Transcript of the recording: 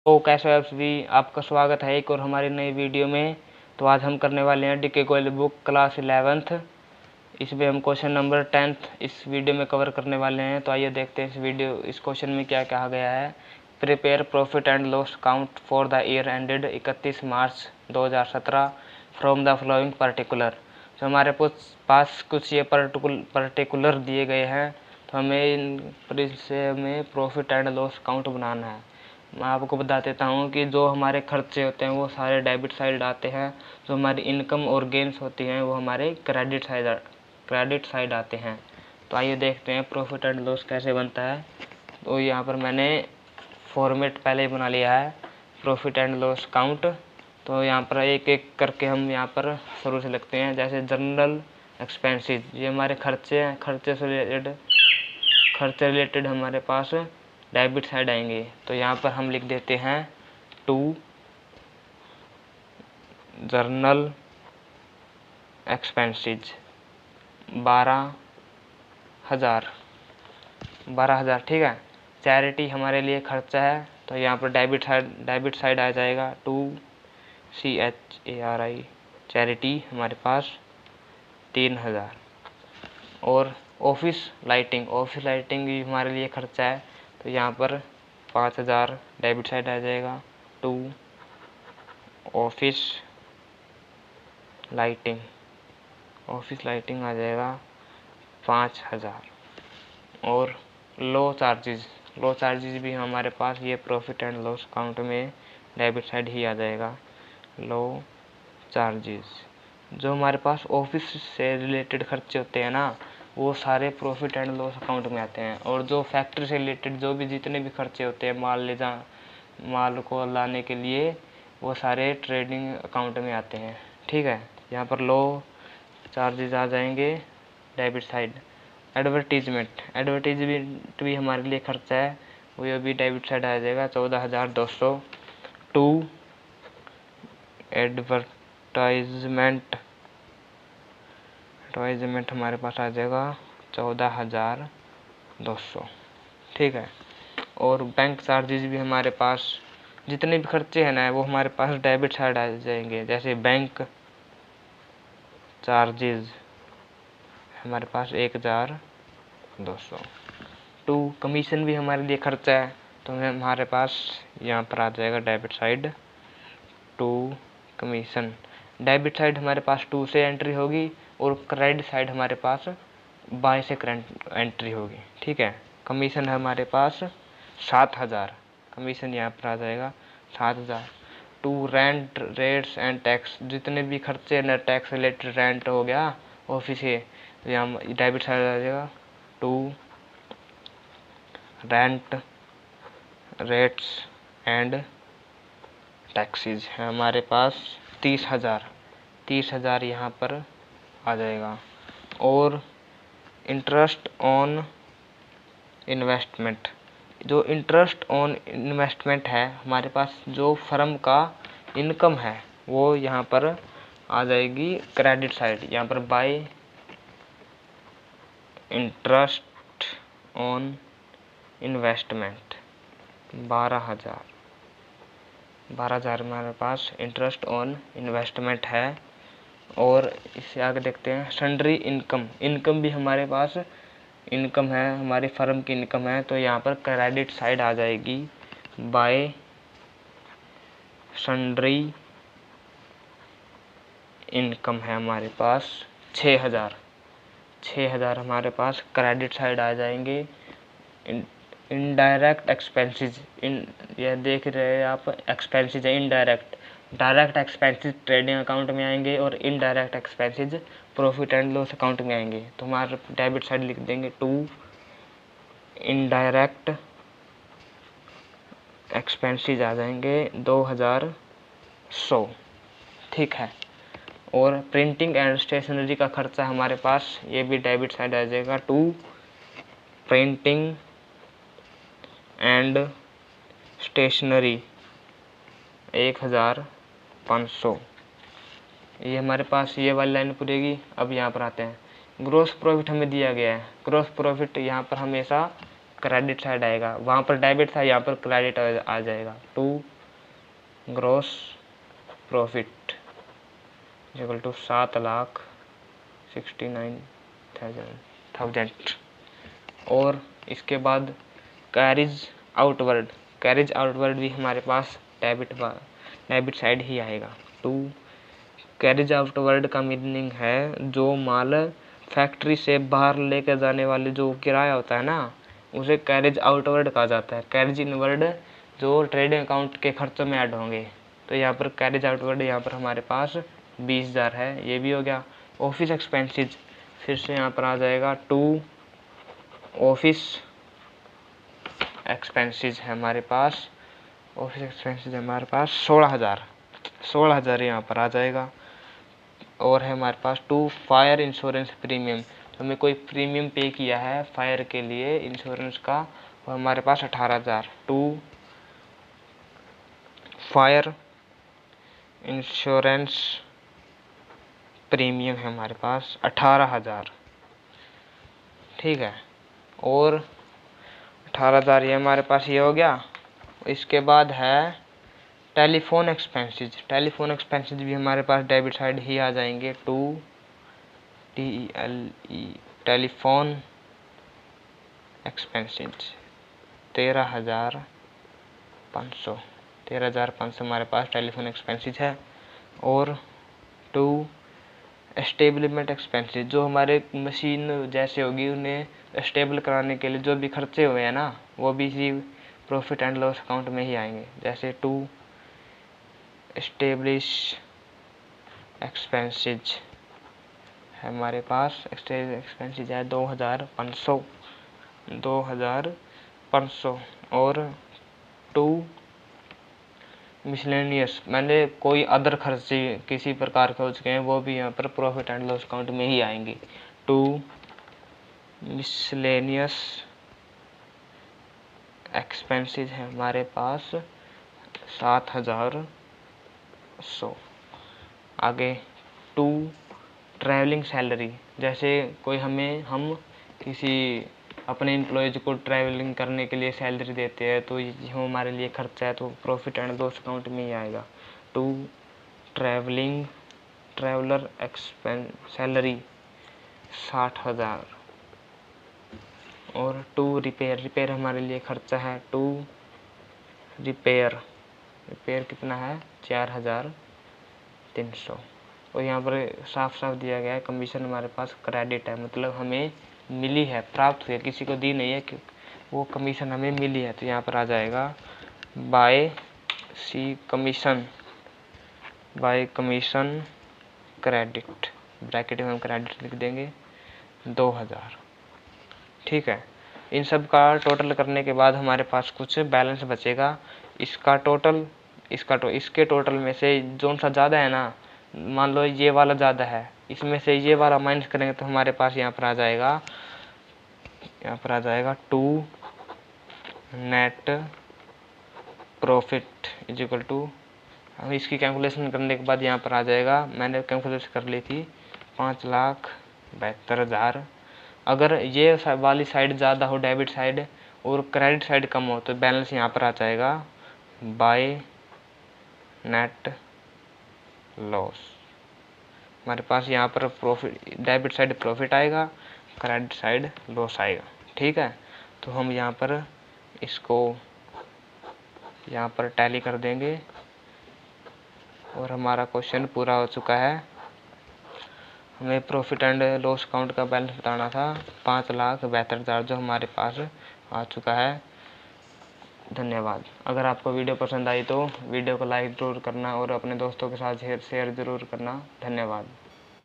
तो कैसे हो आप सभी, आपका स्वागत है एक और हमारी नई वीडियो में। तो आज हम करने वाले हैं DK Goyal book class 11th। इसमें हम क्वेश्चन नंबर 10th इस वीडियो में कवर करने वाले हैं। तो आइए देखते हैं इस क्वेश्चन में क्या कहा गया है। Prepare profit and loss account for the year ended 31 March 2017 from the following particular. तो हमारे पास कुछ ये पर्टिकुलर दिए गए हैं, तो हमें प्रॉफिट एंड लॉस अकाउंट बनाना है। मैं आपको बता देता हूँ कि जो हमारे खर्चे होते हैं वो सारे डेबिट साइड आते हैं, जो हमारी इनकम और गेंस होती हैं वो हमारे क्रेडिट साइड आते हैं। तो आइए देखते हैं प्रॉफिट एंड लॉस कैसे बनता है। तो यहाँ पर मैंने फॉर्मेट पहले ही बना लिया है, प्रॉफिट एंड लॉस अकाउंट। तो यहाँ पर एक एक करके हम यहाँ पर शुरू से लिखते हैं। जैसे जनरल एक्सपेंसेस, ये हमारे खर्चे हैं, खर्चे रिलेटेड हमारे पास डेबिट साइड आएंगे। तो यहाँ पर हम लिख देते हैं टू जर्नल एक्सपेंसेस 12,000। ठीक है। चैरिटी हमारे लिए खर्चा है, तो यहाँ पर डेबिट साइड आ जाएगा 2CHARI चैरिटी हमारे पास 3,000। और ऑफिस लाइटिंग भी हमारे लिए खर्चा है, तो यहाँ पर 5,000 डेबिट साइड आ जाएगा। टू ऑफिस लाइटिंग आ जाएगा 5,000। और लो चार्जेस भी हमारे पास ये प्रॉफिट एंड लॉस अकाउंट में डेबिट साइड ही आ जाएगा। लो चार्जेस, जो हमारे पास ऑफिस से रिलेटेड खर्चे होते हैं ना, वो सारे प्रॉफिट एंड लॉस अकाउंट में आते हैं। और जो फैक्ट्री से रिलेटेड जो भी जितने भी खर्चे होते हैं माल को लाने के लिए, वो सारे ट्रेडिंग अकाउंट में आते हैं। ठीक है। यहाँ पर लो चार्जेस आ जाएंगे डेबिट साइड। एडवर्टीजमेंट भी हमारे लिए खर्चा है, वो भी डेबिट साइड आ जाएगा 14,200। टू एडवर्टाइजमेंट हमारे पास आ जाएगा 14,200। ठीक है। और बैंक चार्जेस भी हमारे पास, जितने भी खर्चे हैं ना, वो हमारे पास डेबिट साइड आ जाएंगे। जैसे बैंक चार्जेस हमारे पास 1,200। टू कमीशन भी हमारे लिए खर्चा है, तो हमारे पास यहाँ पर आ जाएगा debit side to commission. Debit side हमारे पास 2 से एंट्री होगी, और क्रेडिट साइड हमारे पास बाय से एंट्री होगी। ठीक है। कमीशन है हमारे पास 7,000, कमीशन यहाँ पर आ जाएगा 7,000। To rent rates and tax, जितने भी खर्चे न टैक्स रिलेटेड, रेंट हो गया ऑफिस के, तो यहाँ डेबिट साइड आ जाएगा। To rent rates and taxes है हमारे पास 30,000 यहाँ पर आ जाएगा। और इंटरेस्ट ऑन इन्वेस्टमेंट, जो इंटरेस्ट ऑन इन्वेस्टमेंट है हमारे पास, जो फर्म का इनकम है, वो यहाँ पर आ जाएगी क्रेडिट साइड। यहाँ पर बाय इंटरेस्ट ऑन इन्वेस्टमेंट 12,000 हमारे पास इंटरेस्ट ऑन इन्वेस्टमेंट है। और इससे आगे देखते हैं सन्ड्री इनकम भी हमारे पास इनकम है, हमारी फर्म की इनकम है, तो यहाँ पर क्रेडिट साइड आ जाएगी बाय सन्ड्री इनकम है हमारे पास 6,000 हमारे पास क्रेडिट साइड आ जाएंगे। इनडायरेक्ट एक्सपेंसेस, यह देख रहे हैं आप, एक्सपेंसेस है indirect. Direct expenses trading account में आएंगे, और indirect expenses profit and loss account में आएंगे। तो हमारे डेबिट साइड लिख देंगे टू इनडायरेक्ट एक्सपेंसेस आ जाएंगे 2,100। ठीक है। और प्रिंटिंग एंड स्टेशनरी का खर्चा हमारे पास, ये भी डेबिट साइड आ जाएगा। To printing and stationery 1,500। ये हमारे पास ये वाली लाइन पूरेगी। अब यहाँ पर आते हैं, ग्रॉस प्रॉफिट हमें दिया गया है। ग्रॉस प्रॉफिट यहाँ पर हमेशा क्रेडिट साइड आएगा, वहाँ पर डेबिट था, यहाँ पर क्रेडिट आ जाएगा। To gross profit equal to 7,69,000। और इसके बाद कैरिज आउटवर्ड भी हमारे पास डेबिट साइड ही आएगा। टू कैरिज आउटवर्ड का मीनिंग है जो माल फैक्ट्री से बाहर लेकर जाने वाले जो किराया होता है ना, उसे कैरिज आउटवर्ड कहा जाता है। कैरिज इनवर्ड जो ट्रेडिंग अकाउंट के खर्चों में ऐड होंगे। तो यहाँ पर कैरिज आउटवर्ड यहाँ पर हमारे पास 20,000 है, ये भी हो गया। ऑफिस एक्सपेंसेस फिर से यहाँ पर आ जाएगा। टू ऑफिस एक्सपेंसेस है हमारे पास, ऑफिस एक्सपेंसेस हमारे पास 16,000 यहाँ पर आ जाएगा। और है हमारे पास टू फायर इंश्योरेंस प्रीमियम, तो हमें कोई प्रीमियम पे किया है फायर के लिए इंश्योरेंस का, वो हमारे पास 18,000। टू फायर इंश्योरेंस प्रीमियम है हमारे पास 18,000, ठीक है। और 18,000 ये हमारे पास ये हो गया। इसके बाद है टेलीफोन एक्सपेंसेस भी हमारे पास डेबिट साइड ही आ जाएंगे। टू TELE टेलीफोन एक्सपेंसेस 13,500 हमारे पास टेलीफोन एक्सपेंसेस है। और टू स्टेबलमेंट एक्सपेंसेस, जो हमारे मशीन जैसे होगी उन्हें स्टेबल कराने के लिए जो भी खर्चे हुए हैं ना, वो भी इसी प्रॉफिट एंड लॉस अकाउंट में ही आएंगे। जैसे टू एस्टेब्लिश एक्सपेंसेस है हमारे पास, एक्सपेंसेस है 2,500। और टू मिसलेनियस, मैंने कोई अदर खर्चे किसी प्रकार के हो चुके हैं, वो भी यहाँ पर प्रॉफिट एंड लॉस अकाउंट में ही आएंगे। टू मिसलेनियस एक्सपेंसेस है हमारे पास 7,100। आगे टू ट्रैवलिंग सैलरी, जैसे कोई हम किसी अपने एम्प्लॉयज़ को ट्रैवलिंग करने के लिए सैलरी देते हैं, तो ये हमारे लिए खर्चा है, तो प्रॉफिट एंड लॉस अकाउंट में ही आएगा। To traveller expense salary 60,000। और टू रिपेयर हमारे लिए खर्चा है। टू रिपेयर कितना है 4,300। और यहाँ पर साफ दिया गया है कमीशन हमारे पास क्रेडिट है, मतलब हमें मिली है, प्राप्त हुई है, किसी को दी नहीं है कि वो कमीशन हमें मिली है। तो यहाँ पर आ जाएगा बाय कमीशन क्रेडिट, ब्रैकेट में हम क्रेडिट लिख देंगे 2,000, ठीक है। इन सब का टोटल करने के बाद हमारे पास कुछ बैलेंस बचेगा। इसके टोटल में से जो सा ज़्यादा है ना, मान लो ये वाला ज़्यादा है, इसमें से ये वाला माइनस करेंगे तो हमारे पास यहाँ पर आ जाएगा to net profit equal to, हम इसकी कैलकुलेशन करने के बाद यहाँ पर आ जाएगा, मैंने कैलकुलेशन कर ली थी 5,72,000। अगर ये वाली साइड ज़्यादा हो डेबिट साइड और क्रेडिट साइड कम हो तो बैलेंस यहाँ पर आ जाएगा बाय नेट लॉस। हमारे पास यहाँ पर प्रॉफिट डेबिट साइड प्रॉफिट आएगा, क्रेडिट साइड लॉस आएगा, ठीक है। तो हम यहाँ पर इसको यहाँ पर टैली कर देंगे और हमारा क्वेश्चन पूरा हो चुका है। हमें प्रॉफिट एंड लॉस अकाउंट का बैलेंस बताना था 5,72,000 जो हमारे पास आ चुका है। धन्यवाद। अगर आपको वीडियो पसंद आई तो वीडियो को लाइक ज़रूर करना और अपने दोस्तों के साथ शेयर ज़रूर करना। धन्यवाद।